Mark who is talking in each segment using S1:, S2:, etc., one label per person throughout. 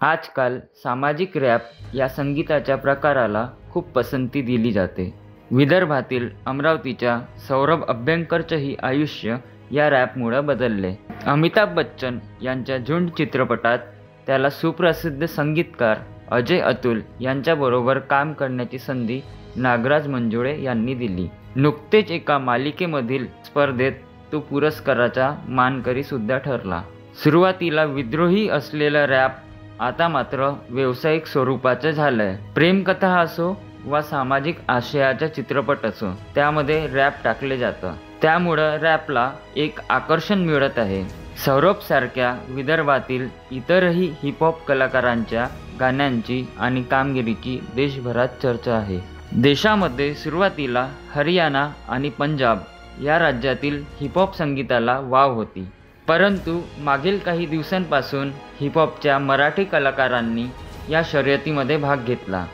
S1: आजकाल सामाजिक रॅप या संगीताच्या प्रकाराला खूप पसंती दिली जाते. विदर्भातील अमरावतीच्या सौरभ अभ्यंकरचंही आयुष्य या रॅपमुळे बदलले. अमिताभ बच्चन यांच्या झुंड चित्रपटात त्याला सुप्रसिद्ध संगीतकार अजय अतुल यांच्याबरोबर काम करण्याची संधी नागराज मंजुळे यांनी दिली. नुकतेच एका मालिकेमधील स्पर्धेत तो पुरस्काराचा मानकरी सुद्धा ठरला. सुरुवातीला विद्रोही असलेलं रॅप आता मात्र व्यावसायिक स्वरूपाचं झालंय. प्रेमकथा असो वा सामाजिक आशयाचा चित्रपट असो, त्यामध्ये रॅप टाकले जातं. त्यामुळं रॅपला एक आकर्षण मिळत आहे. सौरभ सारख्या विदर्भातील इतरही हिपहॉप कलाकारांच्या गाण्यांची आणि कामगिरीची देशभरात चर्चा आहे. देशामध्ये सुरुवातीला हरियाणा आणि पंजाब या राज्यातील हिपहॉप संगीताला वाव होती, परंतु मागील काही दिवसांपासून हिपहॉपच्या मराठी कलाकारांनी या शर्यतीमध्ये भाग घेतला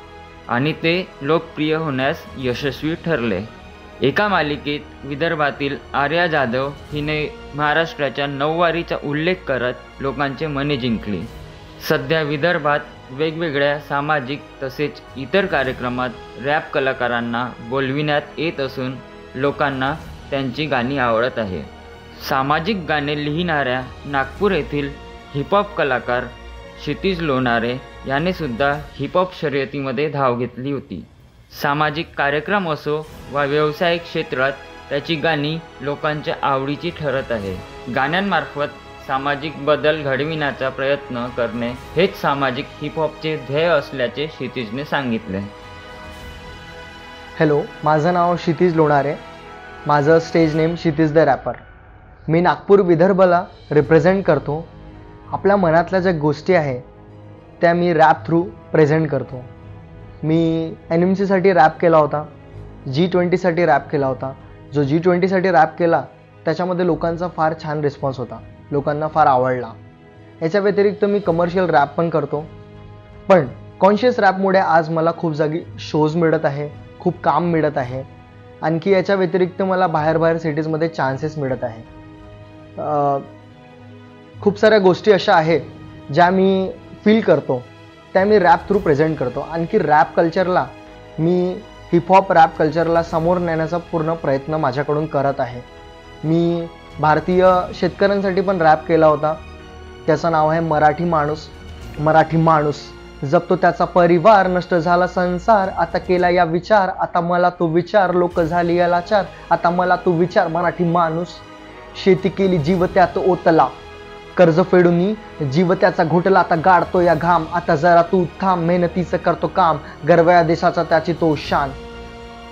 S1: आणि ते लोकप्रिय होण्यास यशस्वी ठरले. एका मालिकेत विदर्भातील आर्या जाधव हिने महाराष्ट्राच्या नऊवारीचा उल्लेख करत लोकांचे मने जिंकली. सध्या विदर्भात वेगवेगळ्या सामाजिक तसेच इतर कार्यक्रमात रॅप कलाकारांना बोलविण्यात येत असून लोकांना त्यांची गाणी आवडत आहे. सामाजिक गाणे लिहिणाऱ्या नागपूर येथील हिपहॉप कलाकार क्षितिज लोणारे याने सुद्धा हिपहॉप शर्यतीमध्ये धाव घेतली होती. सामाजिक कार्यक्रम असो वा व्यावसायिक क्षेत्रात त्याची गाणी लोकांच्या आवडीची ठरत आहे. गाण्यांमार्फत सामाजिक बदल घडविण्याचा प्रयत्न करणे हेच सामाजिक हिपहॉपचे ध्येय असल्याचे क्षितिजने सांगितले.
S2: हॅलो, माझं नाव क्षितिज लोणारे. माझं stage name Kshitij the rapper. मी नागपूर विदर्भाला रिप्रेझेंट करतो. आपल्या मनातल्या ज्या गोष्टी आहे त्या मी रॅप थ्रू प्रेझेंट करतो. मी NMCसाठी रॅप केला होता, G20साठी रॅप केला होता. जो G20साठी रॅप केला त्याच्यामध्ये लोकांचा फार छान रिस्पॉन्स होता, लोकांना फार आवडला. याच्या व्यतिरिक्त मी कमर्शियल रॅप पण करतो. पण कॉन्शियस रॅपमुळे आज मला खूप जागी शोज मिळत आहे, खूप काम मिळत आहे. आणखी याच्या व्यतिरिक्त मला बाहेर सिटीजमध्ये चान्सेस मिळत आहे. खूप साऱ्या गोष्टी अशा आहेत ज्या मी फील करतो, त्या मी रॅप थ्रू प्रेझेंट करतो. आणखी रॅप कल्चरला मी हिपहॉप रॅप कल्चरला समोर नेण्याचा पूर्ण प्रयत्न माझ्याकडून करत आहे. मी भारतीय शेतकऱ्यांसाठी पण रॅप केला होता. त्याचं नाव आहे मराठी माणूस. मराठी माणूस जपतो त्याचा परिवार, नष्ट झाला संसार, आता केला या विचार, आता मला तो विचार, लोक झाली या लाचार, आता मला तो विचार. मराठी माणूस शेती केली जीव त्यात ओतला, कर्ज फेडून जीव त्याचा घोटला, आता गाडतो या घाम, आता जरा तू थांब, मेहनतीचं करतो काम, गर्व या देशाचा त्याची तो शान.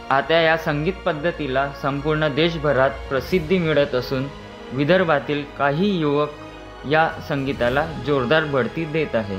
S1: आता या संगीत पद्धतीला संपूर्ण देशभरात प्रसिद्धी मिळत असून विदर्भातील काही युवक या संगीताला जोरदार बढती देत आहे.